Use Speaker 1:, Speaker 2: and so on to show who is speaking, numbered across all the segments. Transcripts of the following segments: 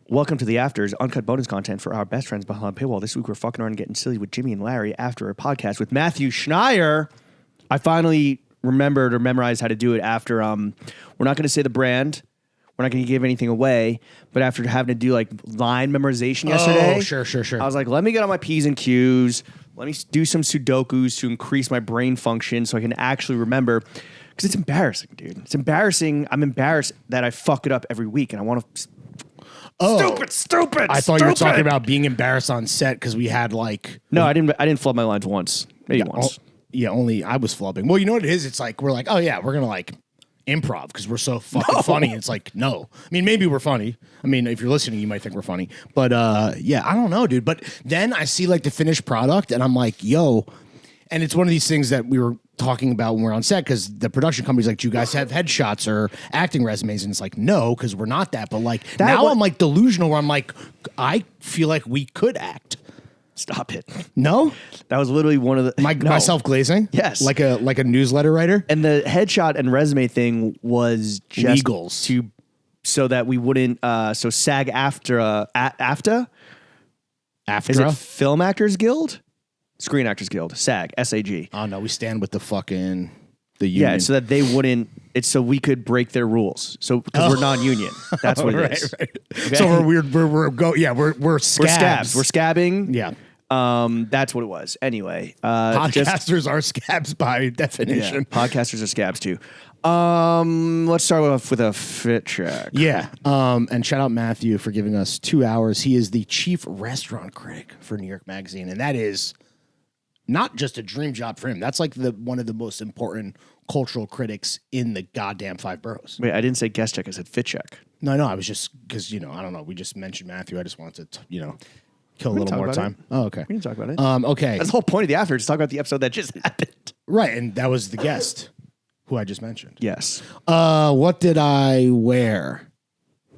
Speaker 1: Welcome to the Afters, uncut bonus content for our best friends behind paywall. This week we're fucking around and getting silly with Jimmy and Larry after a podcast with Matthew Schneier. I finally remembered or memorized how to do it after, we're not going to say the brand. We're not going to give anything away, but after having to do like line memorization yesterday.
Speaker 2: Oh, sure.
Speaker 1: I was like, let me get on my P's and Q's. Let me do some Sudokus to increase my brain function so I can actually remember. Because it's embarrassing, dude. It's embarrassing. I'm embarrassed that I fuck it up every week and I want to... Stupid.
Speaker 2: I thought you were talking about being embarrassed on set because we had like...
Speaker 1: No, I didn't flub my lines once. Maybe once.
Speaker 2: Only I was flubbing. Well, you know what it is? It's like, we're like, oh yeah, we're going to like improv because we're so fucking funny. It's like, no. I mean, maybe we're funny. I mean, if you're listening, you might think we're funny. But yeah, I don't know, dude. But then I see like the finished product and I'm like, yo... And it's one of these things that we were talking about when we were on set because the production company's like, do you guys have headshots or acting resumes? And it's like, no, because we're not that. But like I'm like delusional where I'm like, I feel like we could act.
Speaker 1: Stop it.
Speaker 2: No?
Speaker 1: That was literally one of the...
Speaker 2: Myself glazing?
Speaker 1: Yes.
Speaker 2: Like a newsletter writer?
Speaker 1: And the headshot and resume thing was just
Speaker 2: legals.
Speaker 1: So that we wouldn't... so SAG AFTRA... AFTA?
Speaker 2: AFTRA?
Speaker 1: Is it Film Actors Guild? Screen Actors Guild, SAG, SAG.
Speaker 2: Oh, no, we stand with the union.
Speaker 1: Yeah, so that they wouldn't, it's so we could break their rules. So, because we're non-union. That's what it is.
Speaker 2: Right.
Speaker 1: Okay?
Speaker 2: So we're scabs.
Speaker 1: We're scabs. We're scabbing.
Speaker 2: Yeah.
Speaker 1: That's what it was. Anyway.
Speaker 2: Podcasters are scabs by definition.
Speaker 1: Yeah, podcasters are scabs too. Let's start off with a fit check.
Speaker 2: Yeah. And shout out Matthew for giving us 2 hours. He is the chief restaurant critic for New York Magazine. And that is not just a dream job for him. That's like one of the most important cultural critics in the goddamn 5 boroughs.
Speaker 1: Wait, I didn't say guest check. I said fit check.
Speaker 2: No, I was just because, I don't know. We just mentioned Matthew. I just wanted to, kill a little more time. Oh, okay.
Speaker 1: We can talk about it.
Speaker 2: Okay.
Speaker 1: That's the whole point of the after, to talk about the episode that just happened.
Speaker 2: Right. And that was the guest who I just mentioned.
Speaker 1: Yes.
Speaker 2: What did I wear?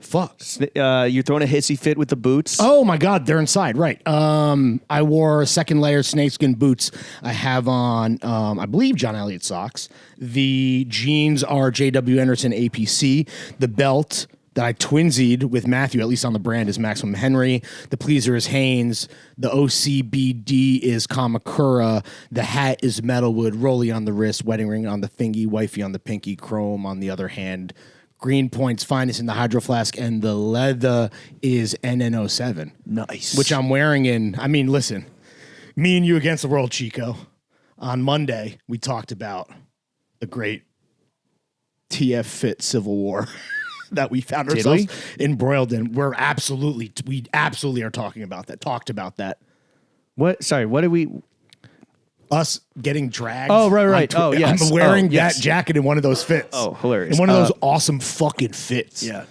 Speaker 2: Fuck.
Speaker 1: You're throwing a hissy fit with the boots.
Speaker 2: Oh my God, they're inside. Right. I wore second layer snakeskin boots. I have on, I believe, John Elliott socks. The jeans are JW Anderson APC. The belt that I twinsied with Matthew, at least on the brand, is Maximum Henry. The pleaser is Hanes. The OCBD is Kamakura. The hat is Metalwood. Rolly on the wrist. Wedding ring on the thingy. Wifey on the pinky. Chrome on the other hand. Greenpoint's finest in the Hydro Flask, and the leather is NN07.
Speaker 1: Nice.
Speaker 2: Which I'm wearing in, listen, me and you against the world, Chico. On Monday, we talked about the great TF Fit Civil War that we found ourselves embroiled in. We absolutely are talking about that, talked about that.
Speaker 1: What? Sorry, what did we...
Speaker 2: Us getting dragged.
Speaker 1: Oh, right. Oh, yes.
Speaker 2: I'm wearing that jacket in one of those fits.
Speaker 1: Oh, hilarious.
Speaker 2: In one of those awesome fucking fits.
Speaker 1: Yeah.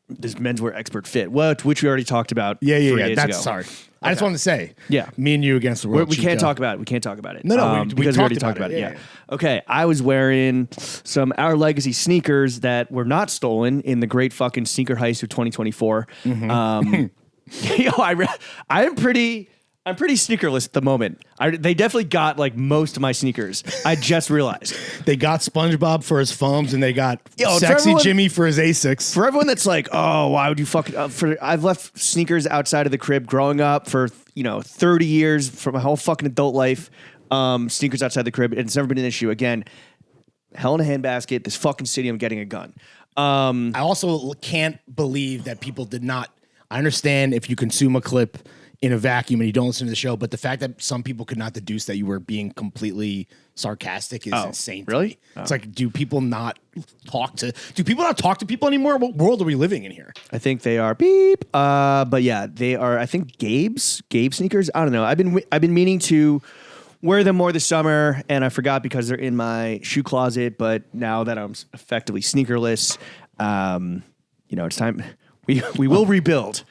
Speaker 1: This menswear expert fit, which we already talked about.
Speaker 2: Yeah. That's sorry. Okay. I just wanted to say.
Speaker 1: Yeah.
Speaker 2: Me and you against the world.
Speaker 1: We can't talk about it.
Speaker 2: No,
Speaker 1: because we already talked about it. Yeah. Okay. I was wearing some Our Legacy sneakers that were not stolen in the great fucking sneaker heist of 2024. Mm-hmm. I'm pretty sneakerless at the moment. They definitely got like most of my sneakers. I just realized.
Speaker 2: They got SpongeBob for his foams and they got Sexy Jimmy for his Asics.
Speaker 1: For everyone that's like, oh, why would you fucking... I've left sneakers outside of the crib growing up for, 30 years, for my whole fucking adult life. Sneakers outside the crib. And it's never been an issue. Again, hell in a handbasket, this fucking city, I'm getting a gun.
Speaker 2: I also can't believe that people did not... I understand if you consume a clip in a vacuum and you don't listen to the show, but the fact that some people could not deduce that you were being completely sarcastic is insane.
Speaker 1: Really?
Speaker 2: It's like, do people not talk to people anymore? What world are we living in here?
Speaker 1: I think they are beep. But yeah, they are, I think Gabe sneakers. I don't know. I've been meaning to wear them more this summer and I forgot because they're in my shoe closet, but now that I'm effectively sneakerless, it's time. We will rebuild.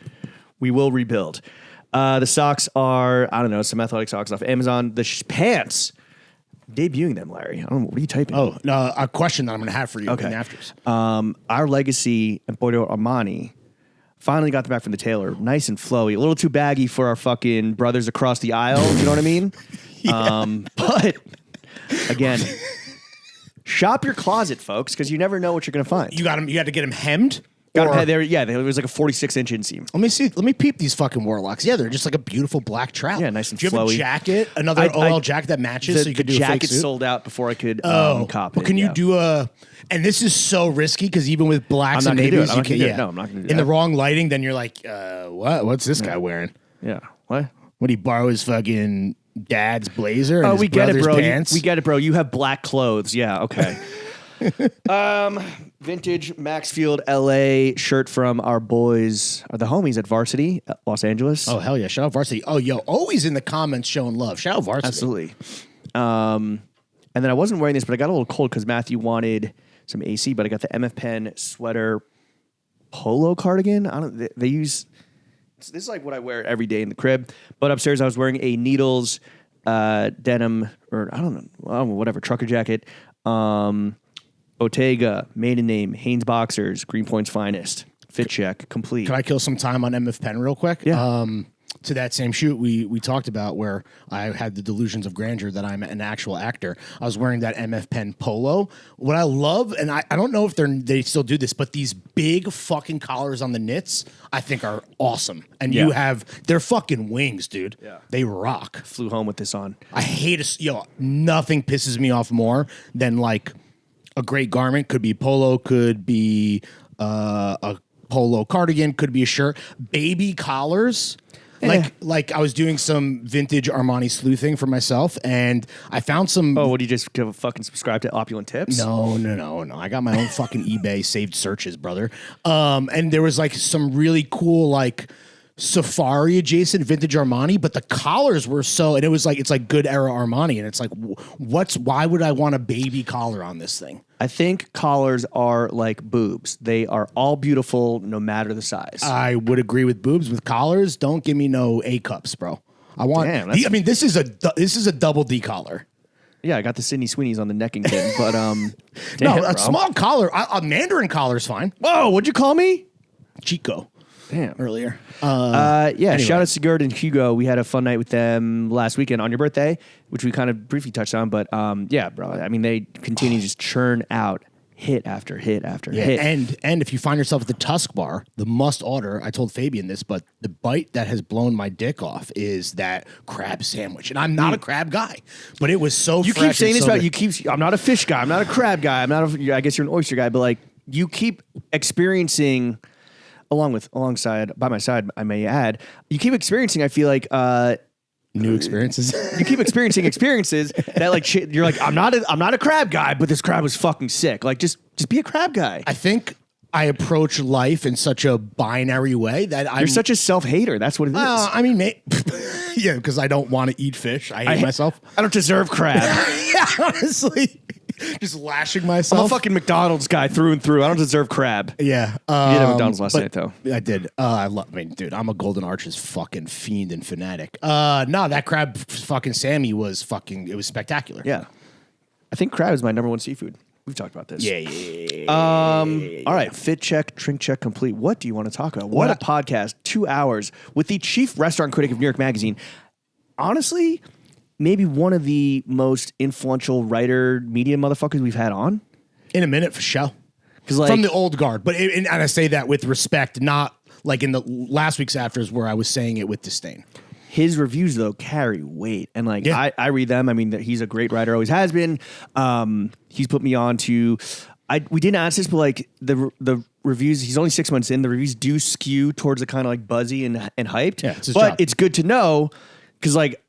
Speaker 1: We will rebuild. The socks are, I don't know, some athletic socks off Amazon. The pants, debuting them, Larry. I don't know. What are you typing?
Speaker 2: Oh, no, a question that I'm going to have for you in the afters.
Speaker 1: Our Legacy and Emporio Armani finally got them back from the tailor. Nice and flowy. A little too baggy for our fucking brothers across the aisle. You know what I mean? Yeah. But, again, shop your closet, folks, because you never know what you're going to find.
Speaker 2: You had to get them hemmed?
Speaker 1: Got them there. Yeah, there was like a 46-inch inseam.
Speaker 2: Let me see. Let me peep these fucking Warlocks. Yeah, they're just like a beautiful black trout.
Speaker 1: Yeah, nice and
Speaker 2: do you have
Speaker 1: flowy.
Speaker 2: a jacket? Another OL jacket that matches, so you could do a fake
Speaker 1: jacket
Speaker 2: suit?
Speaker 1: sold out before I could cop
Speaker 2: But
Speaker 1: it.
Speaker 2: can you do a? And this is so risky because even with blacks and navies, you can't. Yeah,
Speaker 1: no, I'm not going to do
Speaker 2: in
Speaker 1: that.
Speaker 2: the wrong lighting, then you're like, what? What's this guy wearing?
Speaker 1: Yeah, what?
Speaker 2: Would he borrow his fucking dad's blazer? And
Speaker 1: Oh,
Speaker 2: his
Speaker 1: we get it,
Speaker 2: brother's
Speaker 1: bro.
Speaker 2: Pants?
Speaker 1: We get it, bro. You have black clothes. Yeah, okay. Vintage Maxfield LA shirt from our boys, the homies at Varsity, Los Angeles.
Speaker 2: Oh hell yeah! Shout out Varsity. Oh yo, always in the comments showing love. Shout out Varsity.
Speaker 1: Absolutely. And then I wasn't wearing this, but I got a little cold because Matthew wanted some AC. But I got the MF Pen sweater polo cardigan. I don't. They use. This is like what I wear every day in the crib. But upstairs, I was wearing a Needles denim or I don't know, whatever trucker jacket. Bottega, maiden name, Hanes Boxers, Greenpoint's finest, fit check, complete.
Speaker 2: Can I kill some time on MF Pen real quick?
Speaker 1: Yeah.
Speaker 2: To that same shoot we talked about where I had the delusions of grandeur that I'm an actual actor. I was wearing that MF Pen polo. What I love, and I don't know if they still do this, but these big fucking collars on the knits I think are awesome. And they're fucking wings, dude.
Speaker 1: Yeah.
Speaker 2: They rock.
Speaker 1: Flew home with this on.
Speaker 2: I hate nothing pisses me off more than like a great garment. Could be polo, could be a polo cardigan, could be a shirt. Baby collars. Like I was doing some vintage Armani sleuthing for myself, and I found some.
Speaker 1: Oh, would you just give a fucking subscribe to Opulent Tips?
Speaker 2: No. I got my own fucking eBay saved searches, brother. And there was like some really cool like safari adjacent vintage Armani, but the collars were and it's like good era Armani, and it's like why would I want a baby collar on this thing?
Speaker 1: I think collars are like boobs. They are all beautiful no matter the size.
Speaker 2: I would agree with boobs. With collars, don't give me no A cups, bro. I want.
Speaker 1: Damn,
Speaker 2: this is a double D collar.
Speaker 1: Yeah, I got the Sydney Sweeney's on the Neckington, but
Speaker 2: no, a small collar, a Mandarin collar's fine.
Speaker 1: Whoa, what'd you call me?
Speaker 2: Chico.
Speaker 1: Damn.
Speaker 2: Earlier.
Speaker 1: Anyway. Shout out Sigurd and Hugo. We had a fun night with them last weekend on your birthday, which we kind of briefly touched on. But yeah, bro. I mean, they continue to just churn out hit after hit after hit.
Speaker 2: And if you find yourself at the Tusk Bar, the must order, I told Fabian this, but the bite that has blown my dick off is that crab sandwich. And I'm not a crab guy, but it was so
Speaker 1: You
Speaker 2: fresh
Speaker 1: keep saying
Speaker 2: and
Speaker 1: this
Speaker 2: so
Speaker 1: about
Speaker 2: good.
Speaker 1: I'm not a fish guy. I'm not a crab guy. I guess you're an oyster guy, but like you keep experiencing alongside by my side, I may add, you keep experiencing, I feel like
Speaker 2: new experiences.
Speaker 1: You keep experiencing experiences that like shit, you're like, I'm not a crab guy, but this crab was fucking sick. Like just be a crab guy.
Speaker 2: I think I approach life in such a binary way that
Speaker 1: You're such a self-hater. That's what it is.
Speaker 2: I mean, yeah, because I don't want to eat fish. I hate myself.
Speaker 1: I don't deserve crab.
Speaker 2: Yeah, honestly. Just lashing myself.
Speaker 1: I'm a fucking McDonald's guy through and through. I don't deserve crab.
Speaker 2: Yeah.
Speaker 1: You did have McDonald's last night, though.
Speaker 2: I did. Dude, I'm a Golden Arches fucking fiend and fanatic. No, that crab fucking Sammy was it was spectacular.
Speaker 1: Yeah. I think crab is my number one seafood. We've talked about this.
Speaker 2: Yeah.
Speaker 1: All right. Fit check, drink check complete. What do you want to talk about? What a podcast. 2 hours with the chief restaurant critic of New York Magazine. Honestly, maybe one of the most influential writer media motherfuckers we've had on.
Speaker 2: In a minute, for sure.
Speaker 1: Like,
Speaker 2: from the old guard. But and I say that with respect, not like in the last week's afters where I was saying it with disdain.
Speaker 1: His reviews, though, carry weight. And like I read them. I mean, he's a great writer, always has been. He's put me on to... we didn't ask this, but like the reviews, he's only 6 months in. The reviews do skew towards the kind of like buzzy and hyped.
Speaker 2: Yeah, it's his
Speaker 1: but
Speaker 2: job.
Speaker 1: It's good to know because like...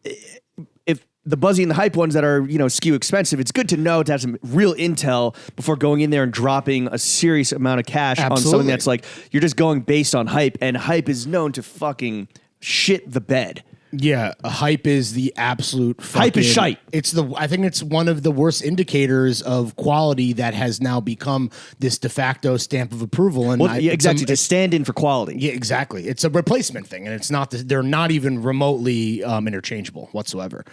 Speaker 1: if the buzzy and the hype ones that are, skew expensive, it's good to know to have some real intel before going in there and dropping a serious amount of cash on something that's like, you're just going based on hype, and hype is known to fucking shit the bed.
Speaker 2: Yeah, hype is the absolute fucking,
Speaker 1: hype is shite.
Speaker 2: I think it's one of the worst indicators of quality that has now become this de facto stamp of approval. And
Speaker 1: exactly, to stand in for quality.
Speaker 2: Yeah, exactly. It's a replacement thing, and it's not. They're not even remotely interchangeable whatsoever.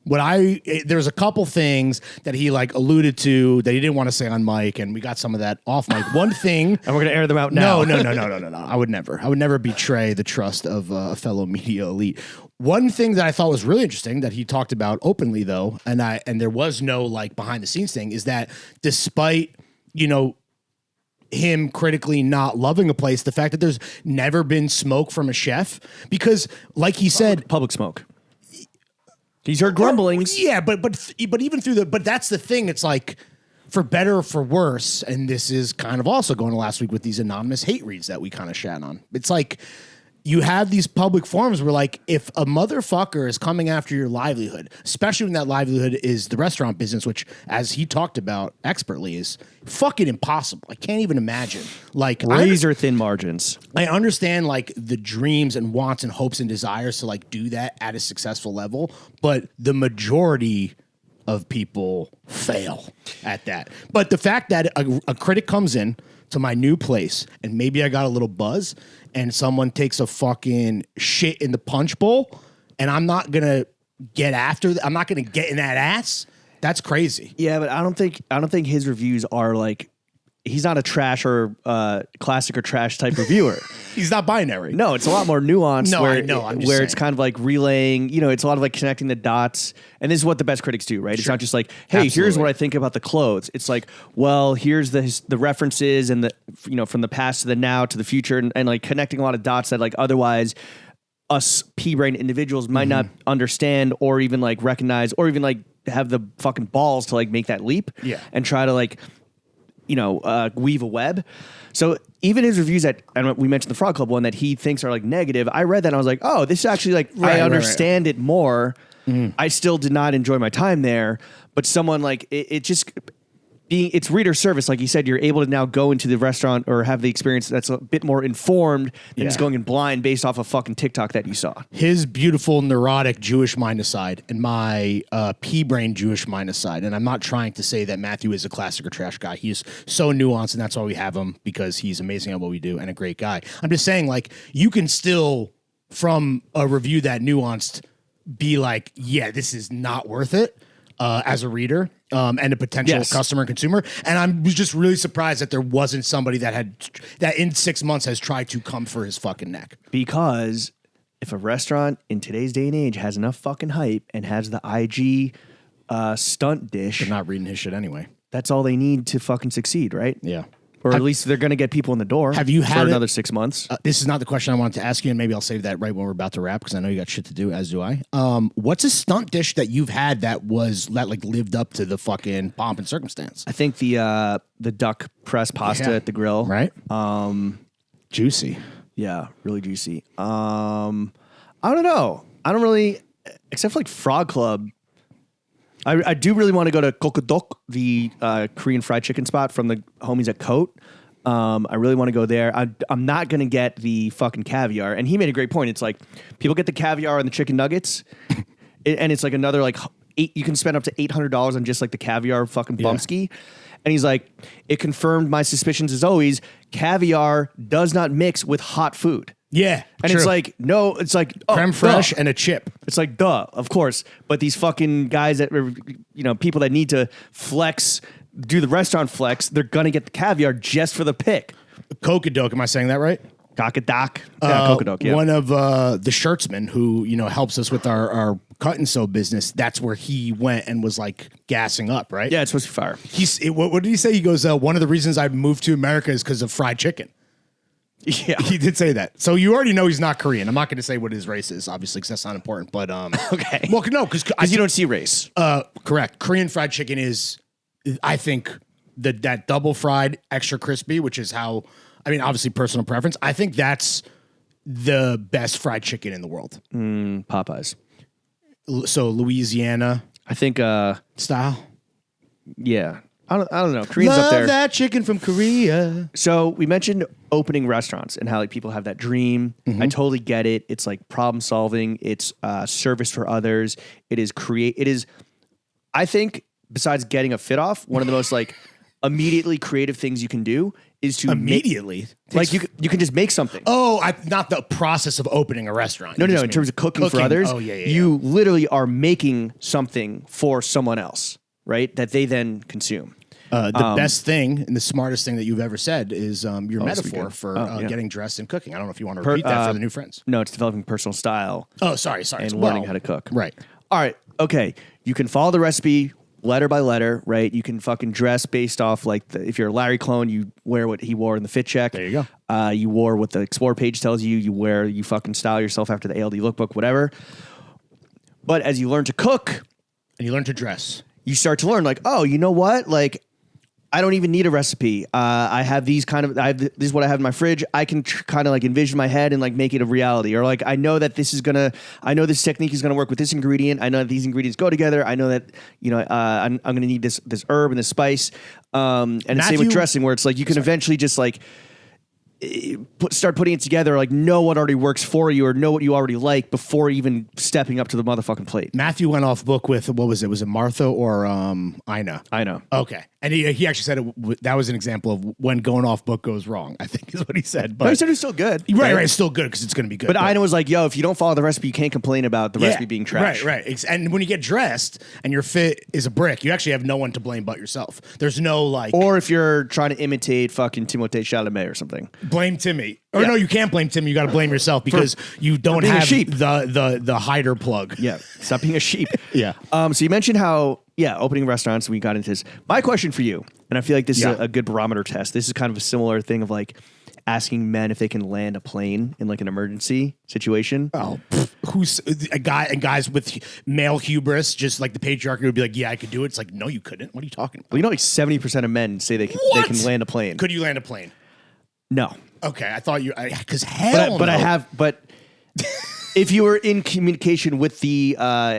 Speaker 2: There's a couple things that he like alluded to that he didn't want to say on mic, and we got some of that off mic. One thing,
Speaker 1: and we're gonna air them out now.
Speaker 2: No. I would never betray the trust of a fellow media elite. One thing that I thought was really interesting that he talked about openly, though, and there was no like behind the scenes thing, is that despite him critically not loving a place, the fact that there's never been smoke from a chef, because like he said,
Speaker 1: public smoke. He's heard grumblings.
Speaker 2: Yeah, but even through but that's the thing. It's like, for better or for worse, and this is kind of also going to last week with these anonymous hate reads that we kind of shat on. It's like, you have these public forums where, like, if a motherfucker is coming after your livelihood, especially when that livelihood is the restaurant business, which, as he talked about expertly, is fucking impossible. I can't even imagine. Like,
Speaker 1: razor thin margins.
Speaker 2: I understand, like, the dreams and wants and hopes and desires to, like, do that at a successful level, but the majority of people fail at that. But the fact that a critic comes in to my new place and maybe I got a little buzz and someone takes a fucking shit in the punch bowl and I'm not going to get after I'm not going to get in that ass. That's crazy.
Speaker 1: Yeah, but I don't think his reviews are like, he's not a trash or classic or trash type reviewer.
Speaker 2: He's not binary.
Speaker 1: No, it's a lot more nuanced.
Speaker 2: No,
Speaker 1: where
Speaker 2: I know. I'm just
Speaker 1: where
Speaker 2: saying.
Speaker 1: it's kind of like relaying. It's a lot of like connecting the dots. And this is what the best critics do, right? It's not just like, hey, here's what I think about the clothes. It's like, well, here's the references and the from the past to the now to the future, and like connecting a lot of dots that like otherwise us pea-brain individuals might not understand or even like recognize or even like have the fucking balls to like make that leap.
Speaker 2: Yeah.
Speaker 1: And try to like weave a web. So even his reviews and we mentioned the Frog Club one that he thinks are like negative, I read that and I was like, oh, this is actually like, I understand it more. I still did not enjoy my time there, but someone like it just it's reader service. Like you said, you're able to now go into the restaurant or have the experience that's a bit more informed than just going in blind based off a fucking TikTok that you saw.
Speaker 2: His beautiful, neurotic Jewish mind aside, and my pea-brain Jewish mind aside, and I'm not trying to say that Matthew is a classic or trash guy. He's so nuanced, and that's why we have him, because he's amazing at what we do and a great guy. I'm just saying, like, you can still, from a review that nuanced, be like, yeah, this is not worth it as a reader. And a potential customer and consumer. And I was just really surprised that there wasn't somebody that in 6 months has tried to come for his fucking neck.
Speaker 1: Because if a restaurant in today's day and age has enough fucking hype and has the IG stunt dish,
Speaker 2: They're not reading his shit anyway.
Speaker 1: that's all they need to fucking succeed, right?
Speaker 2: Yeah.
Speaker 1: Or at least they're going to get people in the door.
Speaker 2: Have you had
Speaker 1: for another 6 months?
Speaker 2: This is not the question I wanted to ask you, and maybe I'll save that right when we're about to wrap, because I know you got shit to do, as do I. What's a stunt dish that you've had that lived up to the fucking pomp and circumstance?
Speaker 1: I think the duck press pasta at the grill.
Speaker 2: Right? Juicy.
Speaker 1: Yeah, really juicy. I don't know. I don't really, except for like Frog Club. I do really want to go to Kokkodok, the Korean fried chicken spot from the homies at Coat. I really want to go there. I'm not going to get the fucking caviar. And he made a great point. It's like people get the caviar and the chicken nuggets, and it's like another like you can spend up to $800 on just like the caviar fucking bumpski. And he's like, it confirmed my suspicions as always. Caviar does not mix with hot food.
Speaker 2: Yeah.
Speaker 1: And
Speaker 2: true.
Speaker 1: it's like, no, it's like
Speaker 2: creme fraiche and a chip.
Speaker 1: It's like, duh, of course. But these fucking guys that, people that need to flex, do the restaurant flex, they're going to get the caviar just for the pick.
Speaker 2: Kokkodok, am I saying that right?
Speaker 1: Kokkodok. Yeah, Kokkodok, yeah.
Speaker 2: One of the shirtsmen who, helps us with our cut and sew business, that's where he went and was like gassing up, right?
Speaker 1: Yeah, it's supposed to be fire.
Speaker 2: What did he say? He goes, one of the reasons I moved to America is because of fried chicken.
Speaker 1: Yeah.
Speaker 2: He did say that. So you already know he's not Korean. I'm not going to say what his race is, obviously, because that's not important. But
Speaker 1: okay.
Speaker 2: Well, no, because
Speaker 1: you don't see race.
Speaker 2: Correct. Korean fried chicken is, I think, that double fried, extra crispy, which is how, obviously personal preference. I think that's the best fried chicken in the world.
Speaker 1: Popeyes.
Speaker 2: So Louisiana,
Speaker 1: I think.
Speaker 2: Style.
Speaker 1: Yeah. I don't know. Korean's
Speaker 2: Love
Speaker 1: up there.
Speaker 2: that chicken from Korea.
Speaker 1: So we mentioned opening restaurants and how like people have that dream. I totally get it. It's like problem solving. It's service for others. It is I think besides getting a fit off, one of the most like immediately creative things you can do is to
Speaker 2: immediately
Speaker 1: you can just make something.
Speaker 2: Oh, not the process of opening a restaurant.
Speaker 1: No. In terms of cooking for others,
Speaker 2: yeah.
Speaker 1: You literally are making something for someone else, right? That they then consume.
Speaker 2: The best thing and the smartest thing that you've ever said is your metaphor for getting dressed and cooking. I don't know if you want to repeat that for the new friends.
Speaker 1: No, it's developing personal style.
Speaker 2: Oh, sorry.
Speaker 1: And learning how to cook.
Speaker 2: Right.
Speaker 1: All right. Okay. You can follow the recipe letter by letter, right? You can fucking dress based off like if you're a Larry clone, you wear what he wore in the fit check.
Speaker 2: There you
Speaker 1: go. You wore what the Explore page tells you. You fucking style yourself after the ALD lookbook, whatever. But as you learn to cook
Speaker 2: and you learn to dress,
Speaker 1: you start to learn like, oh, you know what? Like, I don't even need a recipe. I have these this is what I have in my fridge. I can kind of like envision my head and like make it a reality. Or like, I know that this technique is gonna work with this ingredient. I know that these ingredients go together. I know that, I'm gonna need this herb and this spice. And the same with dressing, where it's like you can eventually just like start putting it together, like know what already works for you or know what you already like before even stepping up to the motherfucking plate.
Speaker 2: Matthew went off book with, what was it? Was it Martha or Ina?
Speaker 1: Ina.
Speaker 2: Okay. And he actually said that was an example of when going off book goes wrong, I think is what he said. But
Speaker 1: no, he said it's still good.
Speaker 2: Right. It's still good because it's going to be good.
Speaker 1: But Ina was like, yo, if you don't follow the recipe, you can't complain about the recipe being trash.
Speaker 2: Right. And when you get dressed and your fit is a brick, you actually have no one to blame but yourself. There's no like...
Speaker 1: Or if you're trying to imitate fucking Timothée Chalamet or something.
Speaker 2: Blame Timmy. Or no, you can't blame Timmy. You got to blame yourself because you don't have the hider plug.
Speaker 1: Yeah. Stop being a sheep.
Speaker 2: Yeah.
Speaker 1: So you mentioned how, opening restaurants, we got into this. My question for you, and I feel like this is a good barometer test. This is kind of a similar thing of like asking men if they can land a plane in like an emergency situation.
Speaker 2: Oh, who's a guy and guys with male hubris, just like the patriarchy would be like, yeah, I could do it. It's like, no, you couldn't. What are you talking about?
Speaker 1: Well, like 70% of men say they can land a plane.
Speaker 2: Could you land a plane?
Speaker 1: No.
Speaker 2: Okay, I thought you, because hell no.
Speaker 1: But if you were in communication with the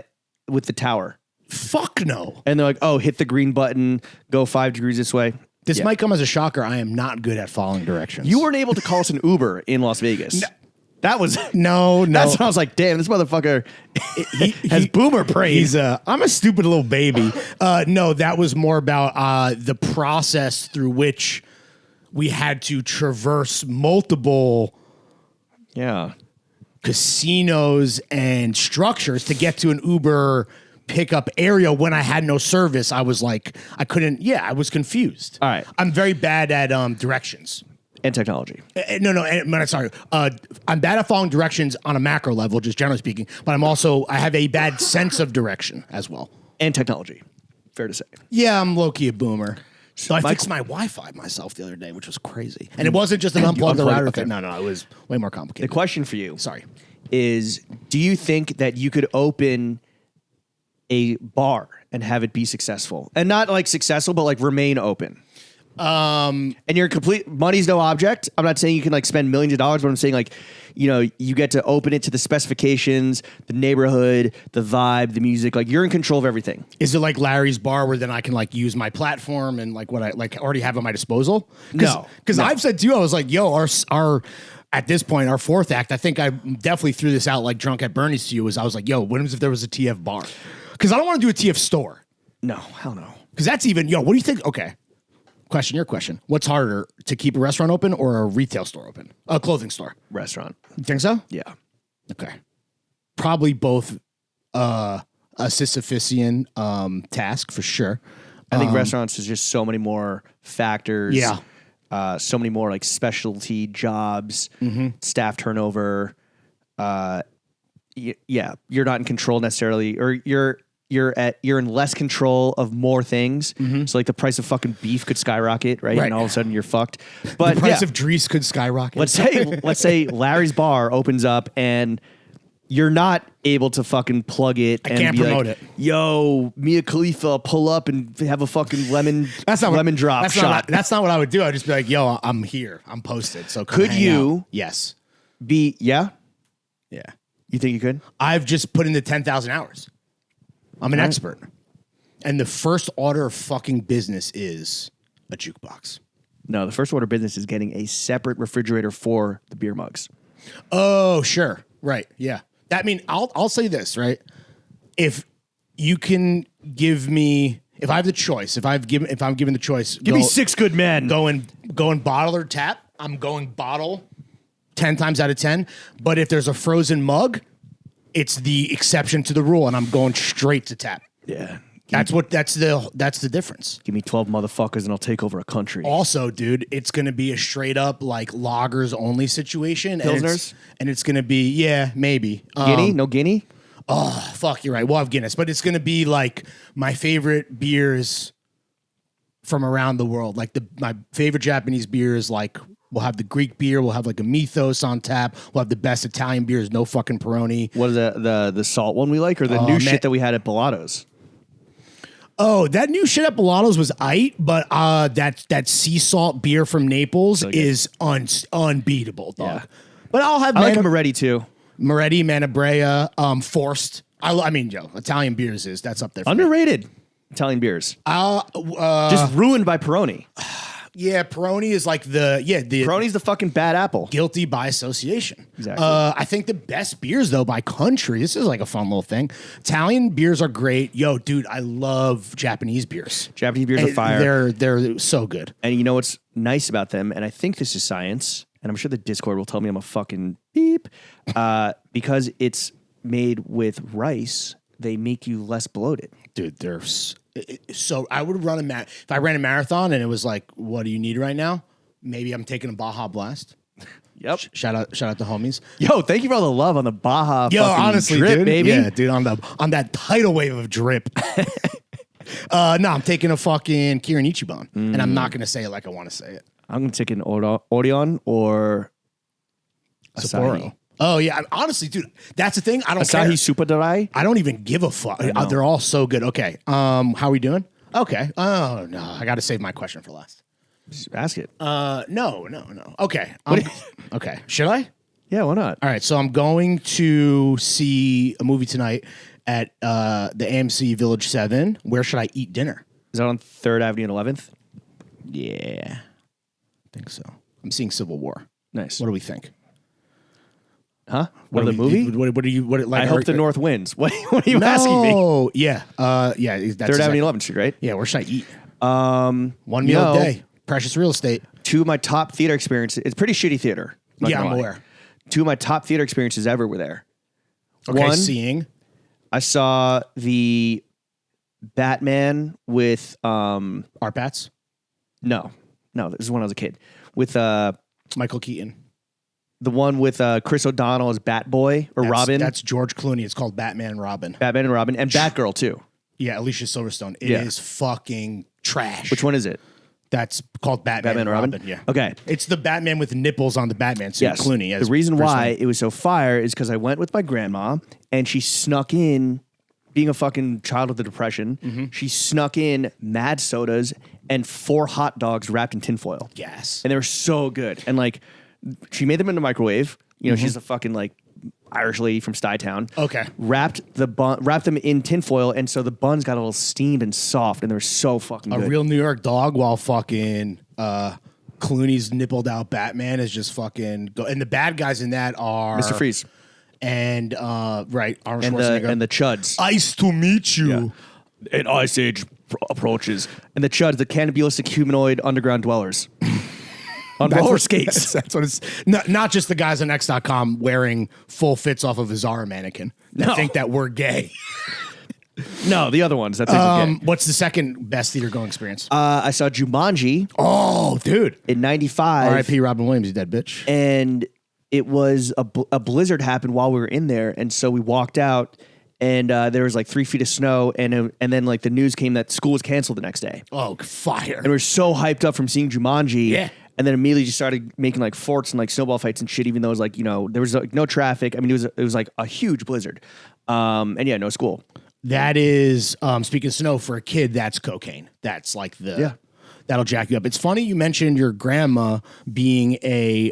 Speaker 1: tower.
Speaker 2: Fuck no.
Speaker 1: And they're like, oh, hit the green button, go 5 degrees this way.
Speaker 2: This might come as a shocker. I am not good at following directions.
Speaker 1: You weren't able to call us an Uber in Las Vegas. No. That was...
Speaker 2: No.
Speaker 1: That's when I was like, damn, this motherfucker has boomer praise.
Speaker 2: I'm a stupid little baby. No, that was more about the process through which we had to traverse multiple casinos and structures to get to an Uber pickup area. When I had no service, I was like, I was confused.
Speaker 1: All right.
Speaker 2: I'm very bad at directions.
Speaker 1: And technology.
Speaker 2: Sorry. I'm bad at following directions on a macro level, just generally speaking, but I have a bad sense of direction as well.
Speaker 1: And technology. Fair to say.
Speaker 2: Yeah, I'm low-key a boomer. So I fixed my Wi-Fi myself the other day, which was crazy. And it wasn't just an unplug the router thing. No, it was way more complicated.
Speaker 1: The question for you is, do you think that you could open a bar and have it be successful? And not like successful, but like remain open? And you're money's no object. I'm not saying you can like spend millions of dollars, but I'm saying like, you get to open it to the specifications, the neighborhood, the vibe, the music. Like you're in control of everything.
Speaker 2: Is it like Larry's bar where then I can like use my platform and like what I like already have at my disposal?
Speaker 1: No,
Speaker 2: because I've said to you, I was like, yo, our at this point, our fourth act, I think I definitely threw this out like drunk at Bernie's to you. I was like, yo, what if there was a TF bar? Because I don't want to do a TF store.
Speaker 1: No, hell no.
Speaker 2: Because that's even, what do you think? Okay. Your question. What's harder, to keep a restaurant open or a retail store open? A clothing store?
Speaker 1: Restaurant.
Speaker 2: You think so?
Speaker 1: Yeah.
Speaker 2: Okay. Probably both a Sisyphusian task for sure.
Speaker 1: I think restaurants is just so many more factors.
Speaker 2: Yeah.
Speaker 1: So many more like specialty jobs, staff turnover. You're not in control necessarily, or you're in less control of more things. So like the price of fucking beef could skyrocket, right? And all of a sudden you're fucked. But
Speaker 2: the price of Dries could skyrocket.
Speaker 1: Let's say Larry's bar opens up and you're not able to fucking plug it.
Speaker 2: I can't promote it.
Speaker 1: Yo, Mia Khalifa, pull up and have a fucking lemon drop shot.
Speaker 2: That's not what I would do. I'd just be like, yo, I'm here. I'm posted. So
Speaker 1: could you?
Speaker 2: Out. Yes.
Speaker 1: Yeah. You think you could?
Speaker 2: I've just put in the 10,000 hours. I'm an expert. And the first order of fucking business is a jukebox.
Speaker 1: No, the first order of business is getting a separate refrigerator for the beer mugs.
Speaker 2: Oh, sure. Right. Yeah. I'll say this, right? If you can give me, if I have the choice, if I'm given the choice,
Speaker 1: give me 6 good men.
Speaker 2: Going bottle or tap. I'm going bottle 10 times out of 10. But if there's a frozen mug, it's the exception to the rule, and I'm going straight to tap.
Speaker 1: Yeah.
Speaker 2: That's the difference.
Speaker 1: Give me 12 motherfuckers and I'll take over a country.
Speaker 2: Also, dude, it's going to be a straight up like loggers only situation.
Speaker 1: Pilsners?
Speaker 2: And it's going to be, maybe.
Speaker 1: Guinea? No Guinea?
Speaker 2: Oh, fuck, you're right. We'll have Guinness, but it's going to be like my favorite beers from around the world. Like my favorite Japanese beers, like we'll have the Greek beer, we'll have like a Mythos on tap, we'll have the best Italian beers, no fucking Peroni.
Speaker 1: What is the salt one we like, or the new shit that we had at Bellato's?
Speaker 2: Oh, that new shit at Bellato's was aight, but that sea salt beer from Naples is unbeatable, dog. Yeah. But I'll have
Speaker 1: like Moretti too.
Speaker 2: Moretti, Manabrea, Forced. I mean, Italian beers that's up there.
Speaker 1: Underrated Italian beers. Just ruined by Peroni.
Speaker 2: Yeah, Peroni is like
Speaker 1: Peroni's the fucking bad apple.
Speaker 2: Guilty by association.
Speaker 1: Exactly.
Speaker 2: I think the best beers though by country. This is like a fun little thing. Italian beers are great. Yo, dude, I love Japanese beers.
Speaker 1: Japanese beers are fire.
Speaker 2: They're so good.
Speaker 1: And you know what's nice about them? And I think this is science. And I'm sure the Discord will tell me I'm a fucking beep. Because it's made with rice, they make you less bloated.
Speaker 2: Dude, they're so I would run if I ran a marathon and it was like, what do you need right now? Maybe I'm taking a Baja Blast.
Speaker 1: Yep.
Speaker 2: Shout out to homies.
Speaker 1: Yo, thank you for all the love on the Baja.
Speaker 2: Yo, honestly,
Speaker 1: drip,
Speaker 2: dude,
Speaker 1: baby.
Speaker 2: Yeah, dude, on that tidal wave of drip. No, I'm taking a fucking Kirin Ichiban, and I'm not gonna say it like I want to say it.
Speaker 1: I'm gonna take an Orion or
Speaker 2: Sapporo. Oh yeah, honestly, dude, that's the thing. I don't
Speaker 1: Asahi
Speaker 2: care.
Speaker 1: Super Dry.
Speaker 2: I don't even give a fuck. They're all so good. Okay, how are we doing? Okay. Oh no, I got to save my question for last.
Speaker 1: Just ask it.
Speaker 2: No. Okay. Okay. Should I?
Speaker 1: Yeah, why not?
Speaker 2: All right. So I'm going to see a movie tonight at the AMC Village 7. Where should I eat dinner?
Speaker 1: Is that on 3rd Avenue and 11th?
Speaker 2: Yeah, I think so. I'm seeing Civil War.
Speaker 1: Nice.
Speaker 2: What do we think?
Speaker 1: Huh? What, the movie?
Speaker 2: What do you? What like?
Speaker 1: I hope the North wins. What are you asking me?
Speaker 2: Oh, yeah. That's
Speaker 1: 3rd Avenue, 11th Street, right?
Speaker 2: Yeah. Where should I eat? 1 meal a day. Precious real estate.
Speaker 1: 2 of my top theater experiences. It's pretty shitty theater.
Speaker 2: Yeah, I'm aware.
Speaker 1: 2 of my top theater experiences ever were there.
Speaker 2: Okay,
Speaker 1: One,
Speaker 2: seeing.
Speaker 1: I saw the Batman with
Speaker 2: Art Bats?
Speaker 1: No, this is when I was a kid. With
Speaker 2: Michael Keaton.
Speaker 1: the one with Chris O'Donnell as Batboy or Robin.
Speaker 2: That's George Clooney. It's called Batman and Robin.
Speaker 1: Batman and Robin and Batgirl too.
Speaker 2: Yeah, Alicia Silverstone. It is fucking trash.
Speaker 1: Which one is it?
Speaker 2: That's called Batman and Robin. Yeah.
Speaker 1: Okay.
Speaker 2: It's the Batman with nipples on the Batman suit.
Speaker 1: Yes.
Speaker 2: Clooney.
Speaker 1: The reason why it was so fire is because I went with my grandma and she snuck in, being a fucking child of the Depression, she snuck in mad sodas and 4 hot dogs wrapped in tinfoil.
Speaker 2: Yes.
Speaker 1: And they were so good. And like, she made them in the microwave. You know, she's a fucking like Irish lady from Stuytown.
Speaker 2: Okay.
Speaker 1: Wrapped them in tinfoil, and so the buns got a little steamed and soft, and they were so fucking good.
Speaker 2: A real New York dog while fucking Clooney's nippled out Batman is just fucking go. And the bad guys in that are
Speaker 1: Mr. Freeze
Speaker 2: and Arnold
Speaker 1: and
Speaker 2: Schwarzenegger
Speaker 1: the Chuds.
Speaker 2: Nice to meet you.
Speaker 1: Yeah. An ice age approaches, and the Chuds, the cannibalistic humanoid underground dwellers. On roller skates.
Speaker 2: That's what it's not just the guys on X.com wearing full fits off of a Zara mannequin that think that we're gay.
Speaker 1: No, the other ones. That's gay.
Speaker 2: What's the second best theater going experience?
Speaker 1: I saw Jumanji.
Speaker 2: Oh, dude.
Speaker 1: In 95.
Speaker 2: R.I.P. Robin Williams, you dead bitch.
Speaker 1: And it was a blizzard happened while we were in there. And so we walked out and there was like 3 feet of snow. And then like the news came that school was canceled the next day.
Speaker 2: Oh, fire.
Speaker 1: And we were so hyped up from seeing Jumanji.
Speaker 2: Yeah.
Speaker 1: And then immediately just started making like forts and like snowball fights and shit, even though it was like, you know, there was like no traffic. I mean, it was like a huge blizzard. And yeah, no school.
Speaker 2: That is, speaking of snow, for a kid, that's cocaine. That's like that'll jack you up. It's funny you mentioned your grandma being a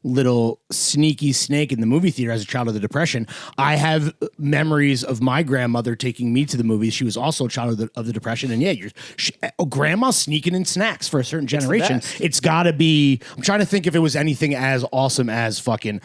Speaker 2: little sneaky snake in the movie theater as a child of the Depression. I have memories of my grandmother taking me to the movies. She was also a child of the Depression. And yeah, grandma sneaking in snacks for a certain generation. It's got to be, I'm trying to think if it was anything as awesome as fucking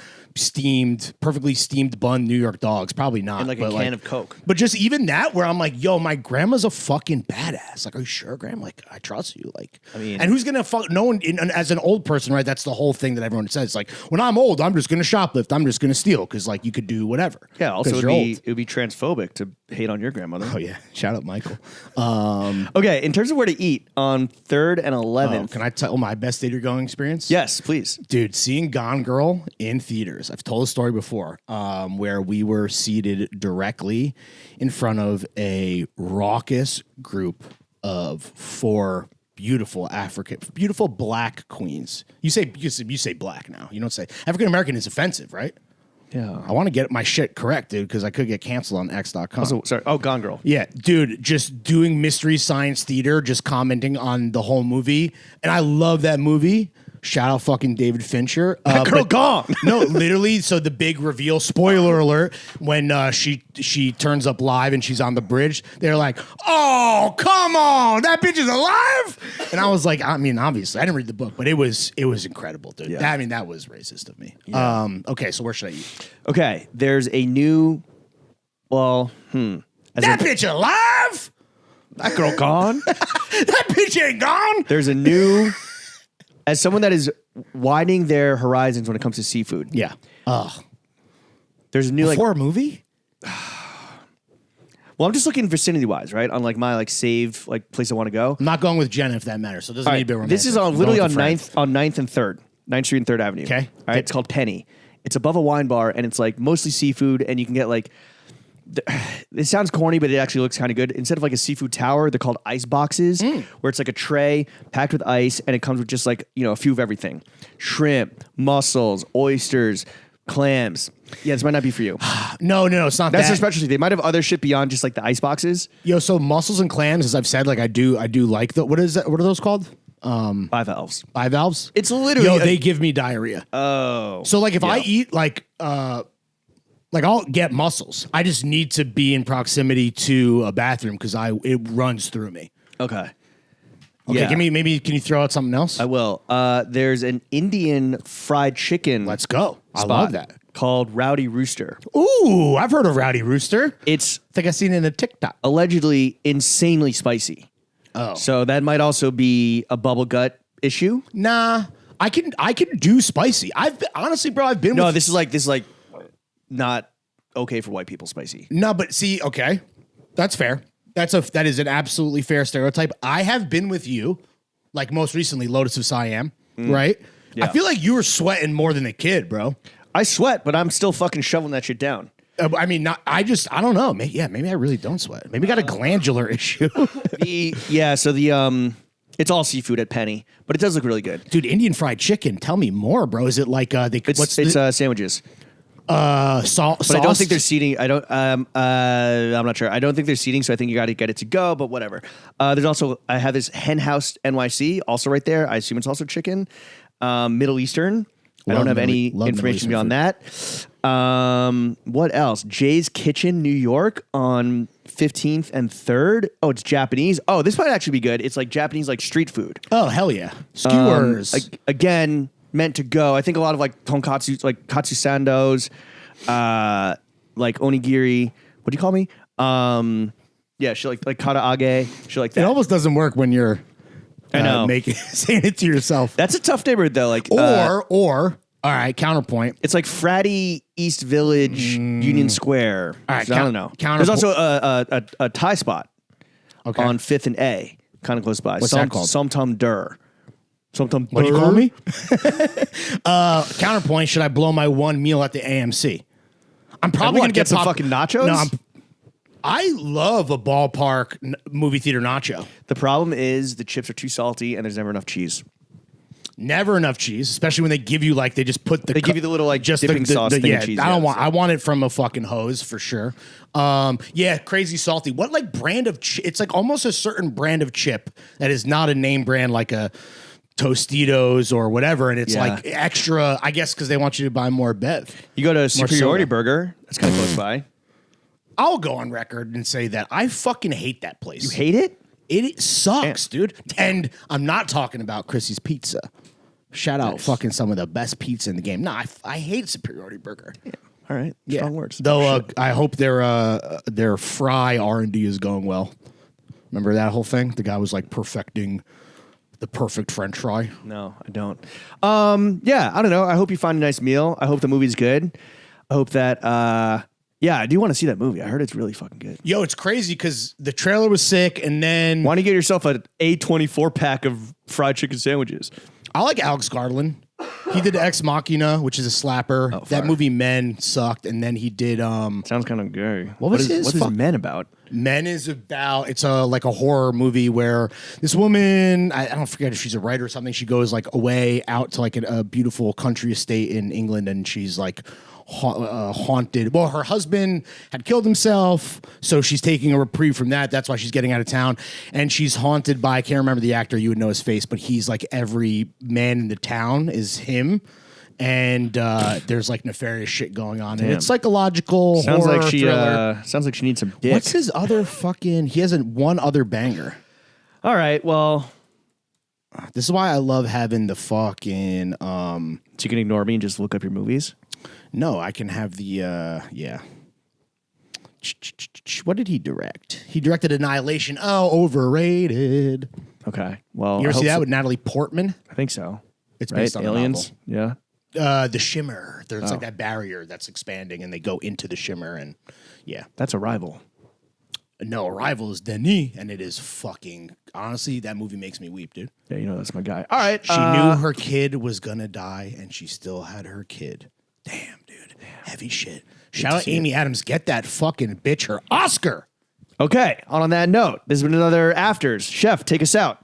Speaker 2: perfectly steamed bun New York dogs. Probably not.
Speaker 1: And like a can of Coke.
Speaker 2: But just even that where I'm like, yo, my grandma's a fucking badass. Like, are you sure, Grandma? Like, I trust you. Like, I mean, and who's going to fuck, no one, as an old person, right? That's the whole thing that everyone says. Like, when I'm old, I'm just going to shoplift. I'm just going to steal because like you could do whatever.
Speaker 1: Yeah. Also,
Speaker 2: 'Cause
Speaker 1: it
Speaker 2: you're old.
Speaker 1: would be transphobic to hate on your grandmother.
Speaker 2: Oh yeah, shout out Michael.
Speaker 1: Okay. In terms of where to eat on 3rd and 11th.
Speaker 2: Can I tell my best theater going experience?
Speaker 1: Yes, please.
Speaker 2: Dude, seeing Gone Girl in theaters. I've told a story before where we were seated directly in front of a raucous group of 4 beautiful black queens. You say black now. You don't say African American is offensive, right?
Speaker 1: Yeah.
Speaker 2: I want to get my shit correct, dude, because I could get canceled on X.com.
Speaker 1: Also, sorry. Oh, Gone Girl.
Speaker 2: Yeah, dude, just doing Mystery Science Theater, just commenting on the whole movie. And I love that movie. Shout out fucking David Fincher.
Speaker 1: That girl gone.
Speaker 2: No, literally. So the big reveal, spoiler alert, when she turns up live and she's on the bridge, they're like, "Oh, come on, that bitch is alive!" And I was like, I mean, obviously, I didn't read the book, but it was incredible, dude.
Speaker 1: Yeah.
Speaker 2: That was racist of me.
Speaker 1: Yeah.
Speaker 2: Okay, so where should I eat?
Speaker 1: Okay. There's a new. Well,
Speaker 2: That bitch alive?
Speaker 1: That girl gone.
Speaker 2: That bitch ain't gone.
Speaker 1: There's a new. As someone that is widening their horizons when it comes to seafood.
Speaker 2: Yeah.
Speaker 1: There's a new
Speaker 2: Before a movie?
Speaker 1: Well, I'm just looking vicinity-wise, right? On like my like saved like place I want to go.
Speaker 2: I'm not going with Jenna if that matters. So it doesn't
Speaker 1: All
Speaker 2: need
Speaker 1: right,
Speaker 2: to be romantic.
Speaker 1: this is on
Speaker 2: I'm
Speaker 1: literally
Speaker 2: going
Speaker 1: on
Speaker 2: with a friend.
Speaker 1: 9th and 3rd. 9th Street and 3rd Avenue.
Speaker 2: Okay.
Speaker 1: All right. It's called Penny. It's above a wine bar, and it's like mostly seafood, and you can get like. It sounds corny, but it actually looks kind of good. Instead of like a seafood tower, they're called ice boxes, where it's like a tray packed with ice, and it comes with just like a few of everything: shrimp, mussels, oysters, clams. Yeah, this might not be for you.
Speaker 2: No, it's not
Speaker 1: That's
Speaker 2: that.
Speaker 1: their specialty. They might have other shit beyond just like the ice boxes.
Speaker 2: Yo, so mussels and clams, as I've said, like I do like what is that? What are those called?
Speaker 1: Bivalves.
Speaker 2: Bivalves?
Speaker 1: It's literally
Speaker 2: they give me diarrhea.
Speaker 1: Oh.
Speaker 2: So like if I eat like I'll get mussels. I just need to be in proximity to a bathroom because it runs through me.
Speaker 1: Okay.
Speaker 2: Okay,
Speaker 1: Yeah.
Speaker 2: can you throw out something else?
Speaker 1: I will. There's an Indian fried chicken.
Speaker 2: Let's go. I
Speaker 1: spot
Speaker 2: love that.
Speaker 1: Called Rowdy Rooster.
Speaker 2: Ooh, I've heard of Rowdy Rooster.
Speaker 1: It's
Speaker 2: I think I've seen it in a TikTok.
Speaker 1: allegedly insanely spicy.
Speaker 2: Oh.
Speaker 1: So that might also be a bubble gut issue.
Speaker 2: Nah, I can do spicy. Honestly, bro, I've been
Speaker 1: No,
Speaker 2: with
Speaker 1: this is like not okay for white people spicy.
Speaker 2: No, but see, okay. That's fair. That is an absolutely fair stereotype. I have been with you, like most recently, Lotus of Siam, right?
Speaker 1: Yeah.
Speaker 2: I feel like you were sweating more than a kid, bro.
Speaker 1: I sweat, but I'm still fucking shoveling that shit down.
Speaker 2: I mean, I don't know. Maybe I really don't sweat. Maybe I got a glandular issue.
Speaker 1: It's all seafood at Penny, but it does look really good.
Speaker 2: Dude, Indian fried chicken. Tell me more, bro. Is it like
Speaker 1: It's sandwiches.
Speaker 2: sauce?
Speaker 1: But I don't think they're seating. I'm not sure. I don't think they're seating, so I think you got to get it to go. But whatever. There's also I have this Hen House NYC also right there. I assume it's also chicken, Middle Eastern. I don't have any information beyond that. What else? Jay's Kitchen, New York on 15th and 3rd. Oh, it's Japanese. Oh, this might actually be good. It's like Japanese like street food.
Speaker 2: Oh, hell yeah. Skewers.
Speaker 1: Again, meant to go. I think a lot of like tonkatsu, like katsu sandos, like onigiri. What do you call me? Yeah, shit like karaage, shit like that.
Speaker 2: It almost doesn't work when you're
Speaker 1: I know.
Speaker 2: saying it to yourself.
Speaker 1: That's a tough neighborhood though. Like
Speaker 2: Or all right, counterpoint.
Speaker 1: it's like Fratty East Village, Union Square.
Speaker 2: All right,
Speaker 1: So I don't know.
Speaker 2: counterpo-
Speaker 1: There's also a Thai spot
Speaker 2: Okay.
Speaker 1: on 5th and A, kind of close by.
Speaker 2: What's that called?
Speaker 1: Somtum Dur. Somtum.
Speaker 2: What'd you call me? Counterpoint, should I blow my one meal at the AMC? I'm probably
Speaker 1: what,
Speaker 2: going to
Speaker 1: get some fucking nachos?
Speaker 2: No, I love a ballpark movie theater nacho.
Speaker 1: The problem is the chips are too salty and there's never enough cheese.
Speaker 2: Never enough cheese, especially when they give you like they just put the
Speaker 1: They give you the little like dipping sauce thing of cheese.
Speaker 2: I want it from a fucking hose for sure. Yeah, crazy salty. What like brand of it's like almost a certain brand of chip that is not a name brand like a Tostitos or whatever, and it's like extra, I guess, because they want you to buy more Bev.
Speaker 1: You go to Superiority
Speaker 2: soda.
Speaker 1: Burger. That's kind of close by.
Speaker 2: I'll go on record and say that I fucking hate that place.
Speaker 1: You hate it?
Speaker 2: It sucks, dude. And I'm not talking about Chrissy's Pizza. Shout out fucking some of the best pizza in the game. No, I hate Superiority Burger.
Speaker 1: Yeah. All right. Strong words.
Speaker 2: Though I hope their fry R&D is going well. Remember that whole thing? The guy was like perfecting the perfect French fry.
Speaker 1: No, I don't. Yeah, I don't know. I hope you find a nice meal. I hope the movie's good. I hope that, yeah, I do want to see that movie. I heard it's really fucking good.
Speaker 2: Yo, it's crazy because the trailer was sick, and then
Speaker 1: Why don't you get yourself an A24 pack of fried chicken sandwiches?
Speaker 2: I like Alex Garland. He did Ex Machina, which is a slapper. That
Speaker 1: fire.
Speaker 2: movie Men sucked, and then he did
Speaker 1: Sounds kind of gay.
Speaker 2: was his
Speaker 1: What's
Speaker 2: fuck-
Speaker 1: Men about?
Speaker 2: Men is about it's a like a horror movie where this woman I don't forget if she's a writer or something. She goes like away out to like a beautiful country estate in England, and she's like haunted. Well, her husband had killed himself, so she's taking a reprieve from that. That's why she's getting out of town, and she's haunted by I can't remember the actor. You would know his face, but he's like every man in the town is him. And there's like nefarious shit going on, and it's psychological
Speaker 1: Sounds
Speaker 2: horror
Speaker 1: like she
Speaker 2: thriller.
Speaker 1: sounds like she needs some dick.
Speaker 2: What's his other fucking? He has one other banger.
Speaker 1: All right, well,
Speaker 2: This is why I love having the fucking.
Speaker 1: so you can ignore me and just look up your movies.
Speaker 2: No, I can have the yeah. What did he direct? He directed Annihilation. Oh, overrated.
Speaker 1: Okay, well,
Speaker 2: You ever
Speaker 1: I
Speaker 2: see
Speaker 1: hope
Speaker 2: that
Speaker 1: so.
Speaker 2: with Natalie Portman?
Speaker 1: I think so.
Speaker 2: It's
Speaker 1: Right?
Speaker 2: based on
Speaker 1: Aliens. Yeah.
Speaker 2: The Shimmer. There's like that barrier that's expanding, and they go into the Shimmer, and yeah.
Speaker 1: That's Arrival.
Speaker 2: No, Arrival is Denis, and it is fucking. Honestly, that movie makes me weep, dude.
Speaker 1: Yeah, you know that's my guy. All right.
Speaker 2: She knew her kid was gonna die, and she still had her kid. Damn, dude. Heavy shit. Shout out Amy Adams. Get that fucking bitch her Oscar.
Speaker 1: Okay. On that note, this has been another Afters. Chef, take us out.